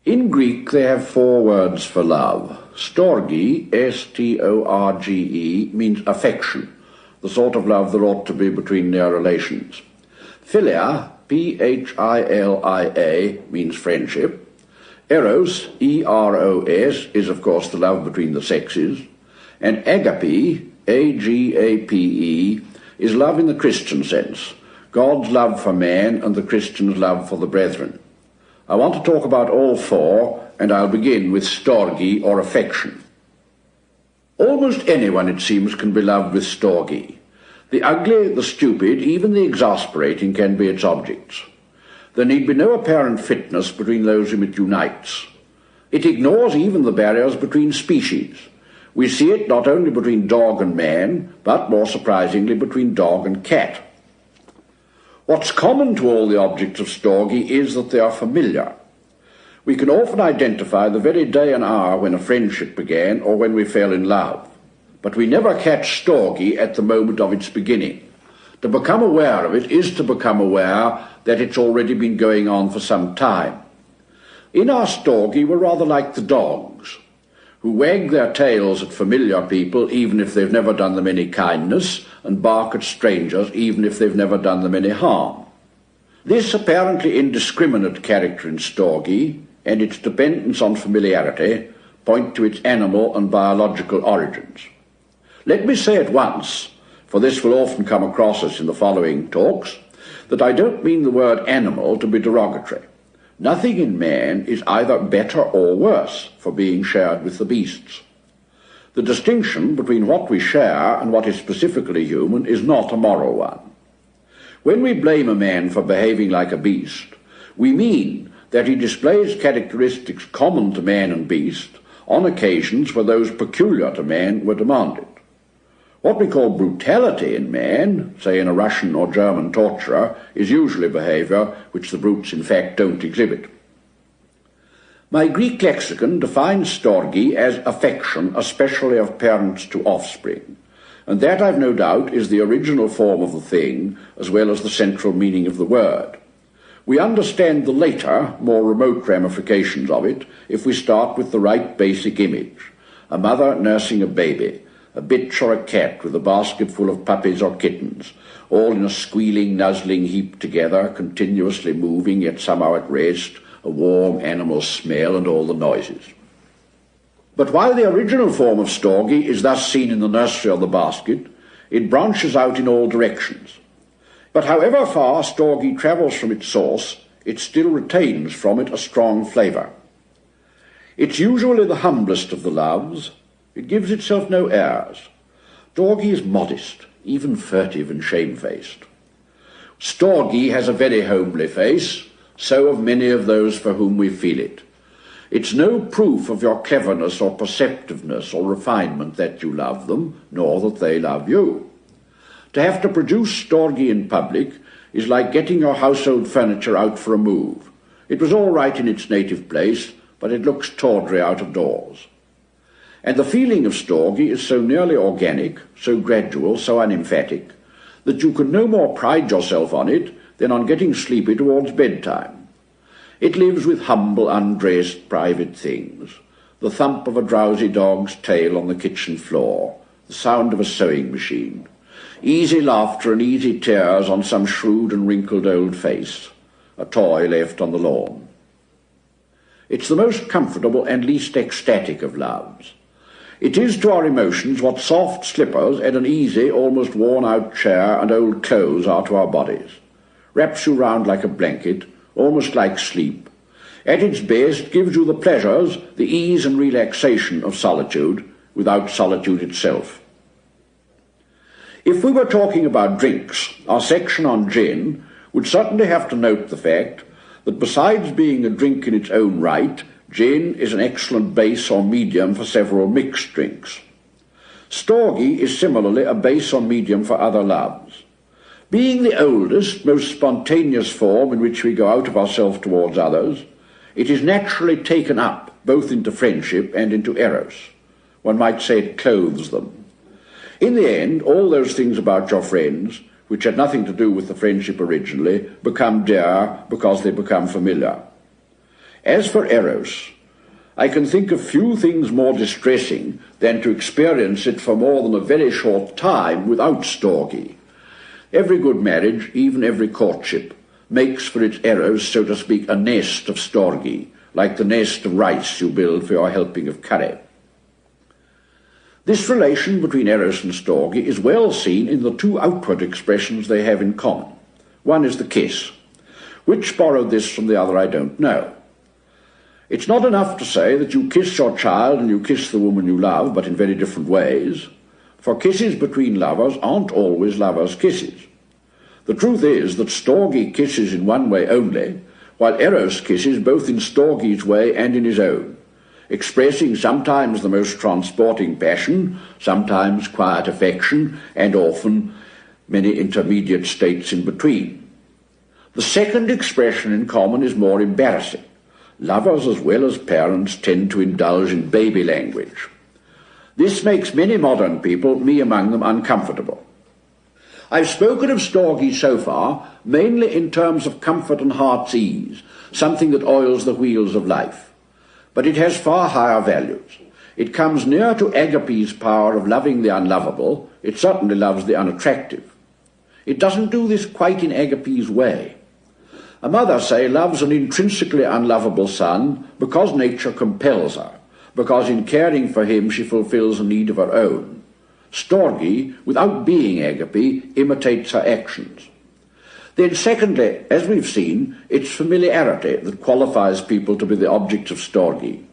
In Greek they have four words for love. Storgē, S-T-O-R-G-E, means affection, the sort of love there ought to be between near relations. Philia, P-H-I-L-I-A, means friendship. Eros, E-R-O-S, is of course the love between the sexes. And agape, A-G-A-P-E, is love in the Christian sense, God's love for man and the Christian's love for the brethren. I want to talk about all four, and I'll begin with storgē, or affection. Almost anyone, it seems, can be loved with storgē. The ugly, the stupid, even the exasperating can be its objects. There need be no apparent fitness between those whom it unites. It ignores even the barriers between species. We see it not only between dog and man, but, more surprisingly, between dog and cat. What's common to all the objects of storgē is that they are familiar. We can often identify the very day and hour when a friendship began or when we fell in love, but we never catch storgē at the moment of its beginning. To become aware of it is to become aware that it's already been going on for some time. In our storgē we're rather like the dogs, who wag their tails at familiar people even if they've never done them any kindness, and bark at strangers even if they've never done them any harm. This apparently indiscriminate character in storgē, and its dependence on familiarity, point to its animal and biological origins. Let me say at once, for this will often come across us in the following talks, that I don't mean the word animal to be derogatory. Nothing in man is either better or worse for being shared with the beasts. The distinction between what we share and what is specifically human is not a moral one. When we blame a man for behaving like a beast, we mean that he displays characteristics common to man and beast on occasions where those peculiar to man were demanded. What we call brutality in man, say in a Russian or German torturer, is usually behaviour which the brutes in fact don't exhibit. My Greek lexicon defines storgē as affection, especially of parents to offspring, and that, I've no doubt, is the original form of the thing as well as the central meaning of the word. We understand the later, more remote ramifications of it if we start with the right basic image: a mother nursing a baby, a bitch or a cat with a basket full of puppies or kittens, all in a squealing, nuzzling heap together, continuously moving yet somehow at rest, a warm animal smell and all the noises. But while the original form of storgē is thus seen in the nursery or the basket, it branches out in all directions. But however far storgē travels from its source, it still retains from it a strong flavour. It's usually the humblest of the loves. It gives itself no airs. Storgē is modest, even furtive and shamefaced. Storgē has a very homely face, so have many of those for whom we feel it. It's no proof of your cleverness or perceptiveness or refinement that you love them, nor that they love you. To have to produce storgē in public is like getting your household furniture out for a move. It was all right in its native place, but it looks tawdry out of doors. And the feeling of storgē is so nearly organic, so gradual, so unemphatic, that you can no more pride yourself on it than on getting sleepy towards bedtime. It lives with humble, undressed, private things: the thump of a drowsy dog's tail on the kitchen floor, the sound of a sewing machine, easy laughter and easy tears on some shrewd and wrinkled old face, a toy left on the lawn. It's the most comfortable and least ecstatic of loves. It is to our emotions what soft slippers and an easy, almost worn-out chair and old clothes are to our bodies. Wraps you round like a blanket, almost like sleep. At its best, gives you the pleasures, the ease and relaxation of solitude, without solitude itself. If we were talking about drinks, our section on gin would certainly have to note the fact that besides being a drink in its own right, gin is an excellent base or medium for several mixed drinks. Storgē is similarly a base or medium for other loves. Being the oldest, most spontaneous form in which we go out of ourselves towards others, it is naturally taken up both into friendship and into eros. One might say it clothes them. In the end, all those things about your friends, which had nothing to do with the friendship originally, become dear because they become familiar. As for Eros, I can think of few things more distressing than to experience it for more than a very short time without Storgē. Every good marriage, even every courtship, makes for its Eros, so to speak, a nest of Storgē, like the nest of rice you build for your helping of curry. This relation between Eros and Storgē is well seen in the two outward expressions they have in common. One is the kiss. Which borrowed this from the other I don't know. It's not enough to say that you kiss your child and you kiss the woman you love, but in very different ways, for kisses between lovers aren't always lovers' kisses. The truth is that Storgē kisses in one way only, while Eros kisses both in Storgē's way and in his own, expressing sometimes the most transporting passion, sometimes quiet affection, and often many intermediate states in between. The second expression in common is more embarrassing. Lovers as well as parents tend to indulge in baby language. This makes many modern people, me among them, uncomfortable. I've spoken of Storgē so far mainly in terms of comfort and heart's ease, something that oils the wheels of life. But it has far higher values. It comes near to Agape's power of loving the unlovable. It certainly loves the unattractive. It doesn't do this quite in Agape's way. A mother, say, loves an intrinsically unlovable son because nature compels her, because in caring for him she fulfills a need of her own. Storgē, without being Agape, imitates her actions. Then secondly, as we've seen, it's familiarity that qualifies people to be the objects of Storgē.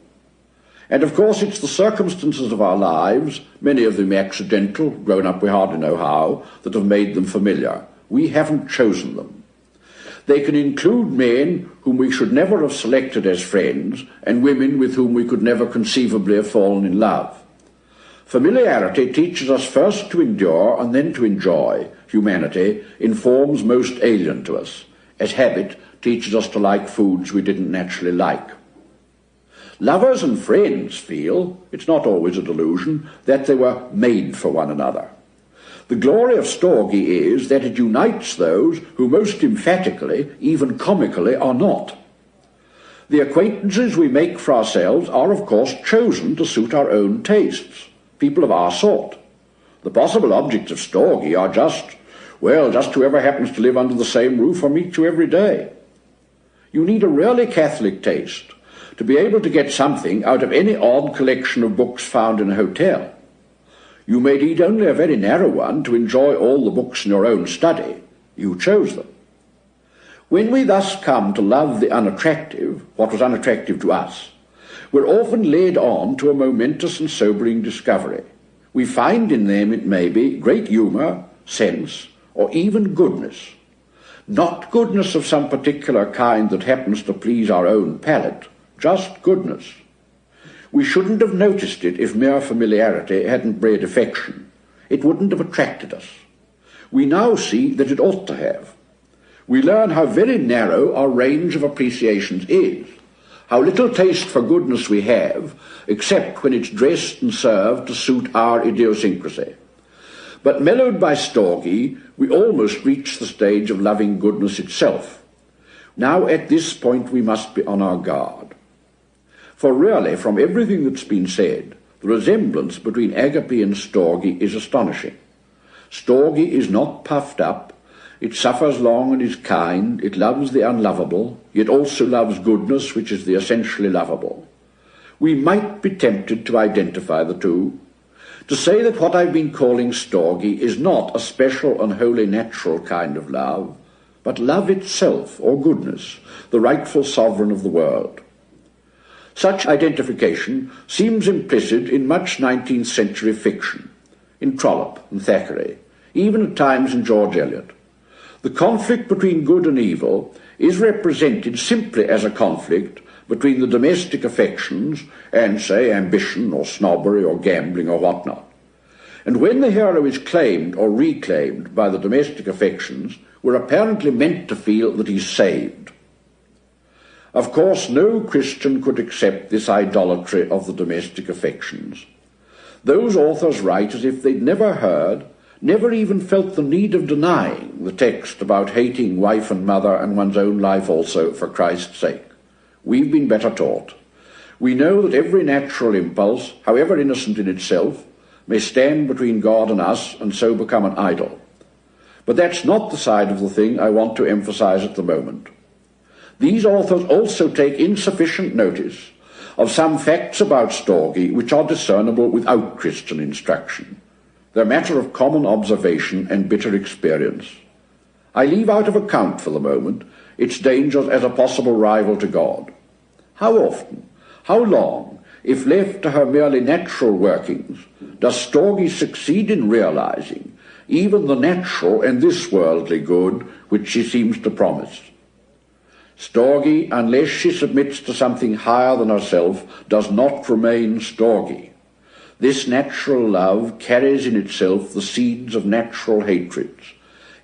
And of course it's the circumstances of our lives, many of them accidental, grown up we hardly know how, that have made them familiar. We haven't chosen them. They can include men whom we should never have selected as friends, and women with whom we could never conceivably have fallen in love. Familiarity teaches us first to endure and then to enjoy humanity in forms most alien to us, as habit teaches us to like foods we didn't naturally like. Lovers and friends feel, it's not always a delusion, that they were made for one another. The glory of Storgē is that it unites those who most emphatically, even comically, are not. The acquaintances we make for ourselves are of course chosen to suit our own tastes, people of our sort. The possible objects of Storgē are just whoever happens to live under the same roof or meet you every day. You need a really Catholic taste to be able to get something out of any odd collection of books found in a hotel. You may need only a very narrow one to enjoy all the books in your own study. You chose them. When we thus come to love the unattractive, what was unattractive to us, we're often led on to a momentous and sobering discovery. We find in them, it may be, great humour, sense, or even goodness. Not goodness of some particular kind that happens to please our own palate, just goodness. We shouldn't have noticed it if mere familiarity hadn't bred affection. It wouldn't have attracted us. We now see that it ought to have. We learn how very narrow our range of appreciations is, how little taste for goodness we have, except when it's dressed and served to suit our idiosyncrasy. But mellowed by Storgē, we almost reach the stage of loving goodness itself. Now at this point we must be on our guard. For really, from everything that's been said, the resemblance between Agape and Storgē is astonishing. Storgē is not puffed up, it suffers long and is kind, it loves the unlovable, yet also loves goodness, which is the essentially lovable. We might be tempted to identify the two, to say that what I've been calling Storgē is not a special and wholly natural kind of love, but love itself, or goodness, the rightful sovereign of the world. Such identification seems implicit in much 19th century fiction, in Trollope and Thackeray, even at times in George Eliot. The conflict between good and evil is represented simply as a conflict between the domestic affections and, say, ambition or snobbery or gambling or whatnot. And when the hero is claimed or reclaimed by the domestic affections, we're apparently meant to feel that he's saved. Of course, no Christian could accept this idolatry of the domestic affections. Those authors write as if they'd never heard, never even felt the need of denying the text about hating wife and mother and one's own life also for Christ's sake. We've been better taught. We know that every natural impulse, however innocent in itself, may stand between God and us and so become an idol. But that's not the side of the thing I want to emphasize at the moment. These authors also take insufficient notice of some facts about Storgē which are discernible without Christian instruction. They're matter of common observation and bitter experience. I leave out of account for the moment its dangers as a possible rival to God. How often, how long, if left to her merely natural workings, does Storgē succeed in realizing even the natural and this worldly good which she seems to promise? Storgē, unless she submits to something higher than herself, does not remain Storgē. This natural love carries in itself the seeds of natural hatreds.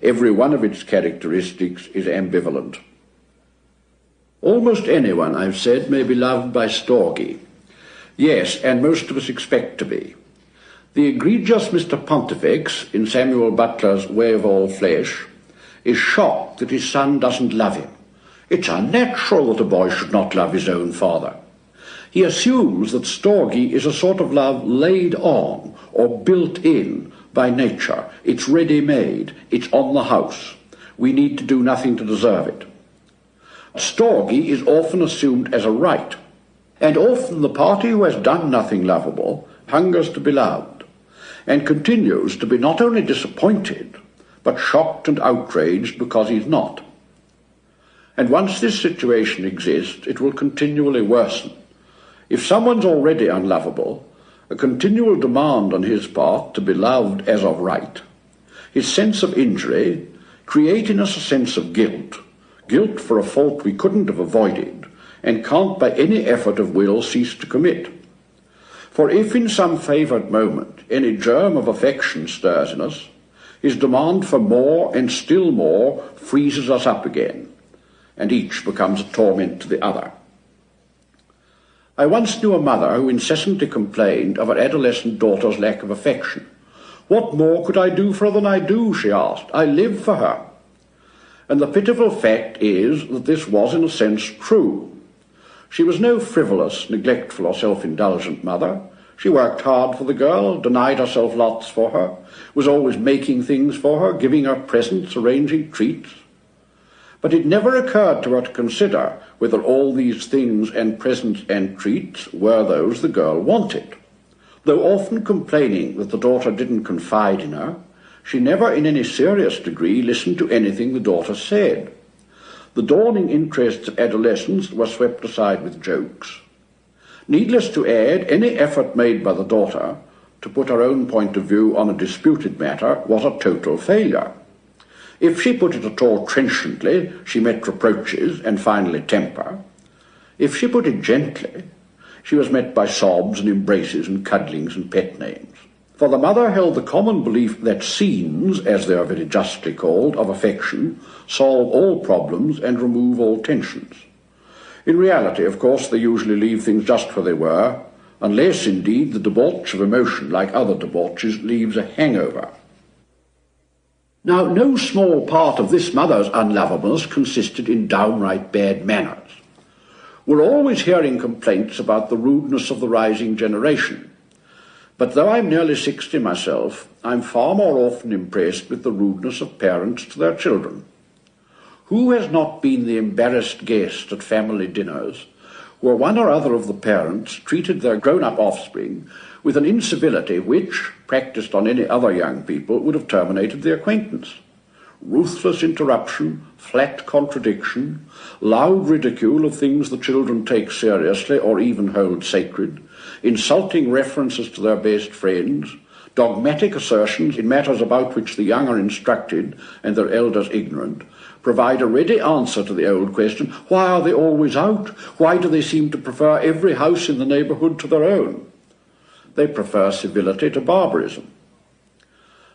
Every one of its characteristics is ambivalent. Almost anyone, I've said, may be loved by Storgē. Yes, and most of us expect to be. The egregious Mr. Pontifex, in Samuel Butler's Way of All Flesh, is shocked that his son doesn't love him. It's unnatural that a boy should not love his own father. He assumes that Storgē is a sort of love laid on or built in by nature. It's ready-made. It's on the house. We need to do nothing to deserve it. Storgē is often assumed as a right, and often the party who has done nothing lovable hungers to be loved, and continues to be not only disappointed, but shocked and outraged because he's not. And once this situation exists, it will continually worsen. If someone's already unlovable, a continual demand on his part to be loved as of right, his sense of injury, create in us a sense of guilt for a fault we couldn't have avoided, and can't by any effort of will cease to commit. For if in some favoured moment any germ of affection stirs in us, his demand for more and still more freezes us up again, and each becomes a torment to the other. I once knew a mother who incessantly complained of her adolescent daughter's lack of affection. "What more could I do for her than I do?" she asked. "I live for her." And the pitiful fact is that this was in a sense true. She was no frivolous, neglectful or self-indulgent mother. She worked hard for the girl, denied herself lots for her, was always making things for her, giving her presents, arranging treats. But it never occurred to her to consider whether all these things and presents and treats were those the girl wanted. Though often complaining that the daughter didn't confide in her, she never in any serious degree listened to anything the daughter said. The dawning interests of adolescence were swept aside with jokes. Needless to add, any effort made by the daughter to put her own point of view on a disputed matter was a total failure. If she put it at all trenchantly, she met reproaches and finally temper. If she put it gently, she was met by sobs and embraces and cuddlings and pet names. For the mother held the common belief that scenes, as they are very justly called, of affection, solve all problems and remove all tensions. In reality, of course, they usually leave things just where they were, unless, indeed, the debauch of emotion, like other debauches, leaves a hangover. Now, no small part of this mother's unlovableness consisted in downright bad manners. We're always hearing complaints about the rudeness of the rising generation. But though I'm nearly 60 myself, I'm far more often impressed with the rudeness of parents to their children. Who has not been the embarrassed guest at family dinners where one or other of the parents treated their grown-up offspring with an incivility which, practised on any other young people, would have terminated the acquaintance? Ruthless interruption, flat contradiction, loud ridicule of things the children take seriously or even hold sacred, insulting references to their best friends, dogmatic assertions in matters about which the young are instructed and their elders ignorant, provide a ready answer to the old question, why are they always out? Why do they seem to prefer every house in the neighbourhood to their own? They prefer civility to barbarism.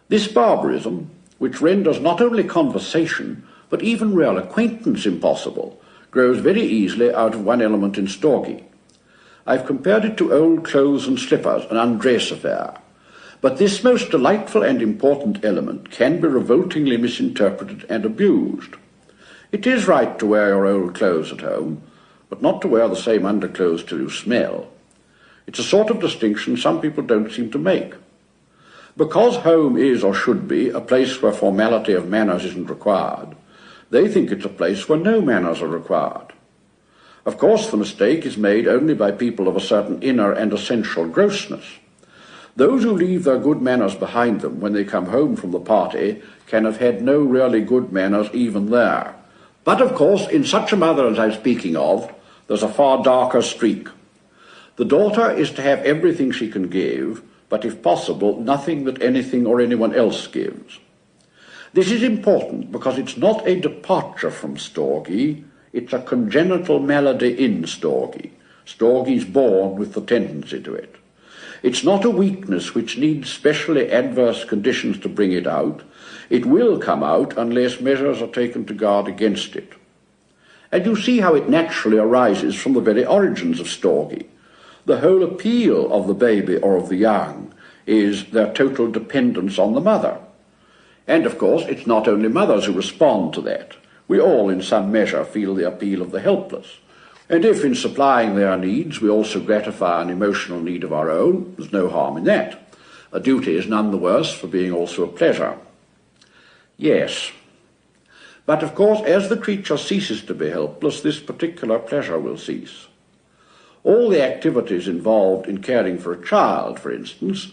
This barbarism, which renders not only conversation, but even real acquaintance impossible, grows very easily out of one element in Storgē. I've compared it to old clothes and slippers, an undress affair. But this most delightful and important element can be revoltingly misinterpreted and abused. It is right to wear your old clothes at home, but not to wear the same underclothes till you smell. It's a sort of distinction some people don't seem to make. Because home is, or should be, a place where formality of manners isn't required, they think it's a place where no manners are required. Of course, the mistake is made only by people of a certain inner and essential grossness. Those who leave their good manners behind them when they come home from the party can have had no really good manners even there. But of course, in such a mother as I'm speaking of, there's a far darker streak. The daughter is to have everything she can give, but if possible, nothing that anything or anyone else gives. This is important because it's not a departure from Storgē, it's a congenital malady in Storgē. Storgē's born with the tendency to it. It's not a weakness which needs specially adverse conditions to bring it out. It will come out unless measures are taken to guard against it. And you see how it naturally arises from the very origins of Storgē. The whole appeal of the baby or of the young is their total dependence on the mother. And of course, it's not only mothers who respond to that. We all, in some measure, feel the appeal of the helpless. And if in supplying their needs we also gratify an emotional need of our own, there's no harm in that. A duty is none the worse for being also a pleasure. Yes. But of course, as the creature ceases to be helpless, this particular pleasure will cease. All the activities involved in caring for a child, for instance,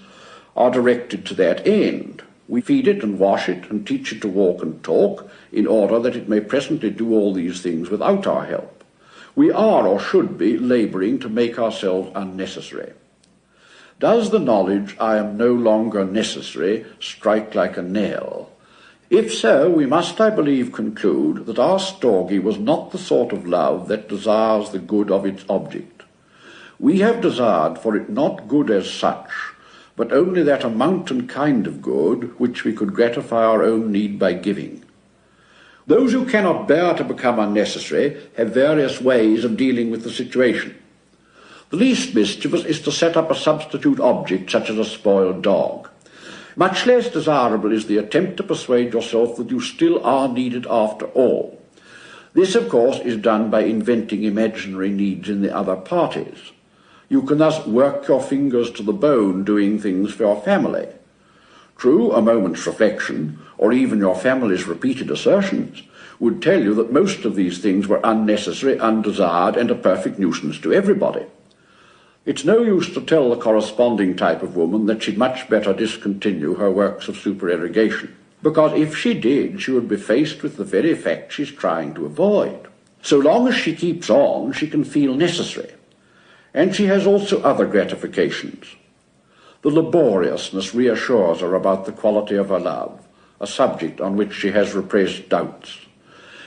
are directed to that end. We feed it and wash it and teach it to walk and talk in order that it may presently do all these things without our help. We are, or should be, labouring to make ourselves unnecessary. Does the knowledge I am no longer necessary strike like a nail? If so, we must, I believe, conclude that our Storgē was not the sort of love that desires the good of its object. We have desired for it not good as such, but only that amount and kind of good which we could gratify our own need by giving. Those who cannot bear to become unnecessary have various ways of dealing with the situation. The least mischievous is to set up a substitute object such as a spoiled dog. Much less desirable is the attempt to persuade yourself that you still are needed after all. This, of course, is done by inventing imaginary needs in the other parties. You can thus work your fingers to the bone doing things for your family. True, a moment's reflection, or even your family's repeated assertions, would tell you that most of these things were unnecessary, undesired, and a perfect nuisance to everybody. It's no use to tell the corresponding type of woman that she'd much better discontinue her works of supererogation, because if she did, she would be faced with the very fact she's trying to avoid. So long as she keeps on, she can feel necessary, and she has also other gratifications. The laboriousness reassures her about the quality of her love, a subject on which she has repressed doubts.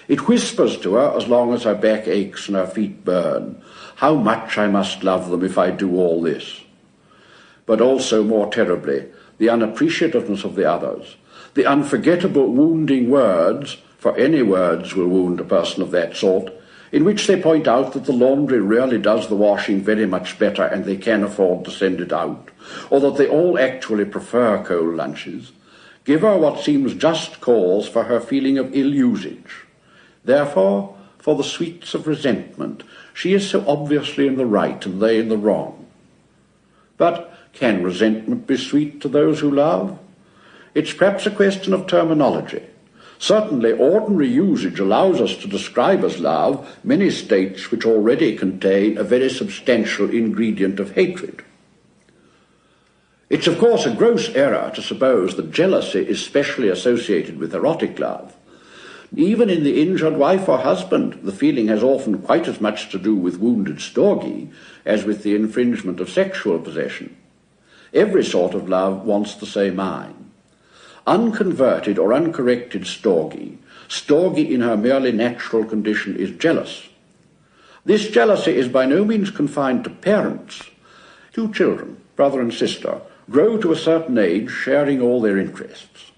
It whispers to her, as long as her back aches and her feet burn, how much I must love them if I do all this. But also, more terribly, the unappreciativeness of the others, the unforgettable wounding words, for any words will wound a person of that sort, in which they point out that the laundry really does the washing very much better and they can afford to send it out, or that they all actually prefer cold lunches, give her what seems just cause for her feeling of ill usage. Therefore, for the sweets of resentment, she is so obviously in the right and they in the wrong. But can resentment be sweet to those who love? It's perhaps a question of terminology. Certainly, ordinary usage allows us to describe as love many states which already contain a very substantial ingredient of hatred. It's of course a gross error to suppose that jealousy is specially associated with erotic love. Even in the injured wife or husband, the feeling has often quite as much to do with wounded Storgē as with the infringement of sexual possession. Every sort of love wants to say mine. Unconverted or uncorrected Storgē in her merely natural condition is jealous. This jealousy is by no means confined to parents. Two children, brother and sister, grow to a certain age sharing all their interests.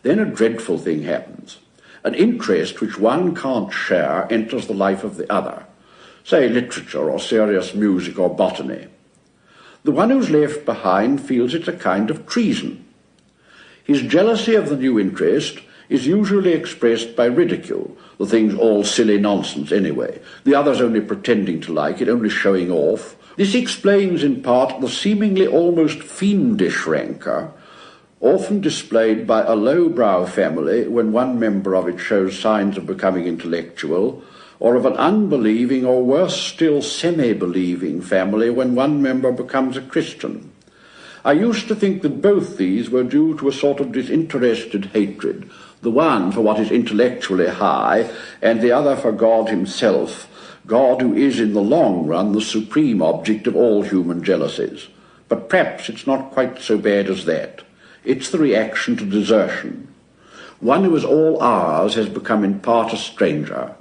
Then a dreadful thing happens. An interest which one can't share enters the life of the other, say literature or serious music or botany. The one who's left behind feels it a kind of treason. His jealousy of the new interest is usually expressed by ridicule. The thing's all silly nonsense anyway. The other's only pretending to like it, only showing off. This explains in part the seemingly almost fiendish rancour often displayed by a lowbrow family when one member of it shows signs of becoming intellectual, or of an unbelieving or worse still semi-believing family when one member becomes a Christian. I used to think that both these were due to a sort of disinterested hatred, the one for what is intellectually high, and the other for God himself, God who is in the long run the supreme object of all human jealousies. But perhaps it's not quite so bad as that. It's the reaction to desertion. One who is all ours has become in part a stranger,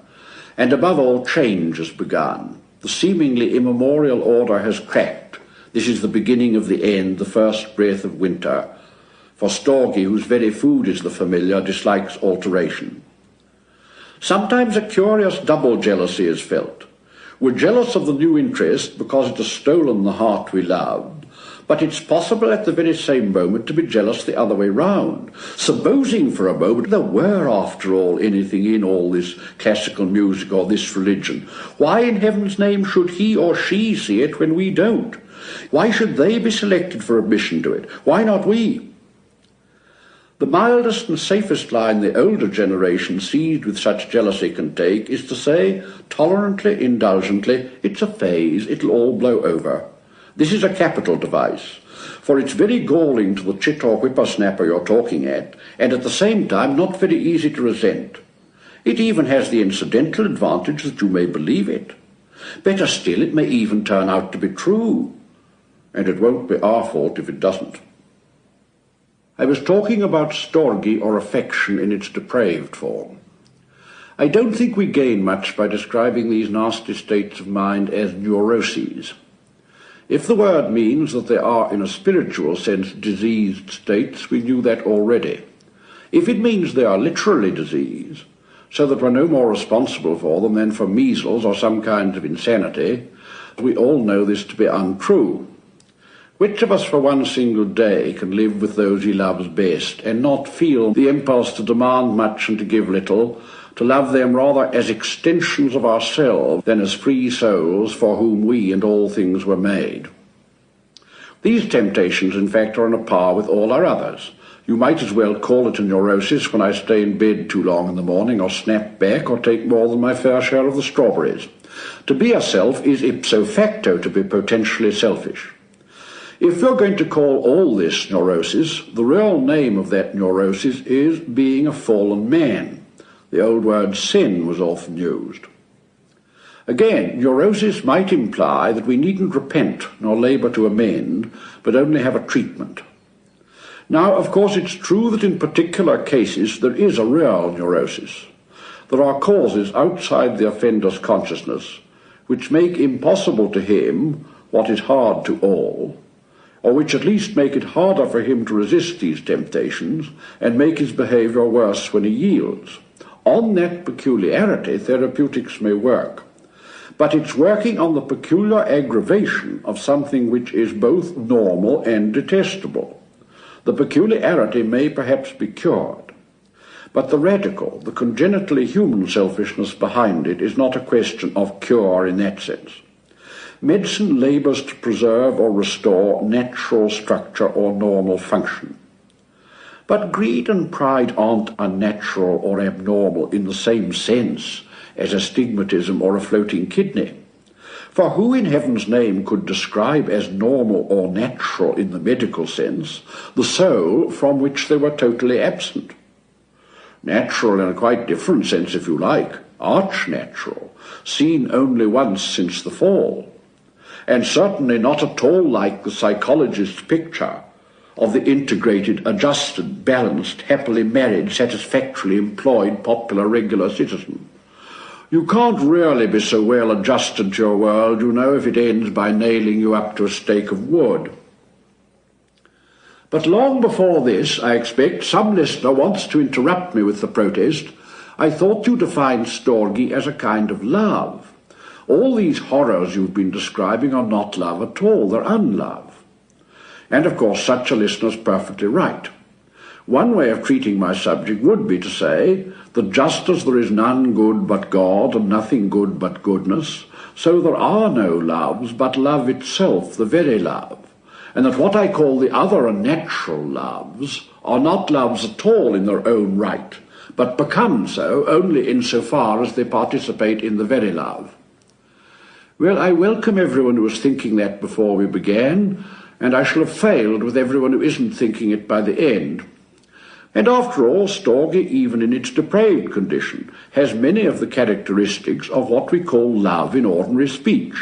and above all change has begun. The seemingly immemorial order has cracked. This is the beginning of the end, the first breath of winter. For Storgē, whose very food is the familiar, dislikes alteration. Sometimes a curious double jealousy is felt. We're jealous of the new interest because it has stolen the heart we loved, but it's possible at the very same moment to be jealous the other way round. Supposing for a moment there were, after all, anything in all this classical music or this religion, why in heaven's name should he or she see it when we don't? Why should they be selected for admission to it? Why not we? The mildest and safest line the older generation seized with such jealousy can take is to say, tolerantly, indulgently, it's a phase, it'll all blow over. This is a capital device, for it's very galling to the chit or whippersnapper you're talking at, and at the same time not very easy to resent. It even has the incidental advantage that you may believe it. Better still, it may even turn out to be true, and it won't be our fault if it doesn't. I was talking about storgē, or affection in its depraved form. I don't think we gain much by describing these nasty states of mind as neuroses. If the word means that they are, in a spiritual sense, diseased states, we knew that already. If it means they are literally disease, so that we're no more responsible for them than for measles or some kind of insanity, we all know this to be untrue. Which of us for one single day can live with those he loves best and not feel the impulse to demand much and to give little, to love them rather as extensions of ourselves than as free souls for whom we and all things were made? These temptations, in fact, are on a par with all our others. You might as well call it a neurosis when I stay in bed too long in the morning, or snap back, or take more than my fair share of the strawberries. To be a self is ipso facto to be potentially selfish. If you're going to call all this neurosis, the real name of that neurosis is being a fallen man. The old word sin was often used. Again, neurosis might imply that we needn't repent nor labour to amend, but only have a treatment. Now, of course, it's true that in particular cases there is a real neurosis. There are causes outside the offender's consciousness which make impossible to him what is hard to all, or which at least make it harder for him to resist these temptations and make his behaviour worse when he yields. On that peculiarity, therapeutics may work, but it's working on the peculiar aggravation of something which is both normal and detestable. The peculiarity may perhaps be cured, but the radical, the congenitally human selfishness behind it is not a question of cure in that sense. Medicine labours to preserve or restore natural structure or normal function. But greed and pride aren't unnatural or abnormal in the same sense as astigmatism or a floating kidney. For who in heaven's name could describe as normal or natural in the medical sense the soul from which they were totally absent? Natural in a quite different sense, if you like, arch-natural, seen only once since the fall, and certainly not at all like the psychologist's picture of the integrated, adjusted, balanced, happily married, satisfactorily employed, popular, regular citizen. You can't really be so well adjusted to your world, you know, if it ends by nailing you up to a stake of wood. But long before this, I expect, some listener wants to interrupt me with the protest, I thought you defined storgē as a kind of love. All these horrors you've been describing are not love at all, they're unlove. And of course such a listener's perfectly right. One way of treating my subject would be to say that just as there is none good but God and nothing good but goodness, so there are no loves but love itself, the very love, and that what I call the other and natural loves are not loves at all in their own right, but become so only insofar as they participate in the very love. Well, I welcome everyone who was thinking that before we began, and I shall have failed with everyone who isn't thinking it by the end. And after all, Storgē, even in its depraved condition, has many of the characteristics of what we call love in ordinary speech.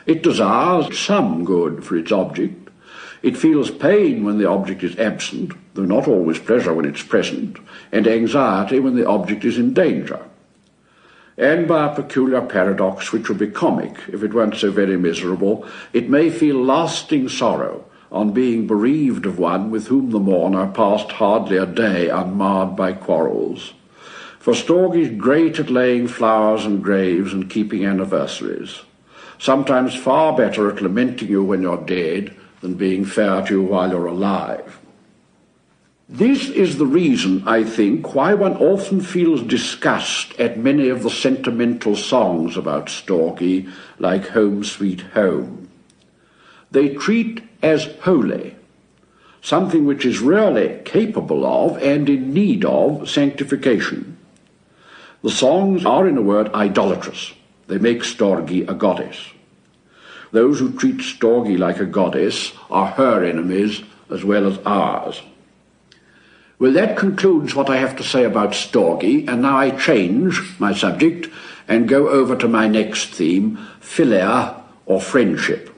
It desires some good for its object. It feels pain when the object is absent, though not always pleasure when it's present, and anxiety when the object is in danger. And by a peculiar paradox which would be comic if it weren't so very miserable, it may feel lasting sorrow on being bereaved of one with whom the mourner passed hardly a day unmarred by quarrels. For Storgē is great at laying flowers and graves and keeping anniversaries, sometimes far better at lamenting you when you're dead than being fair to you while you're alive. This is the reason, I think, why one often feels disgust at many of the sentimental songs about Storgē, like Home Sweet Home. They treat as holy something which is really capable of and in need of sanctification. The songs are, in a word, idolatrous. They make Storgē a goddess. Those who treat Storgē like a goddess are her enemies as well as ours. Well, that concludes what I have to say about Storgē, and now I change my subject and go over to my next theme, philia, or friendship.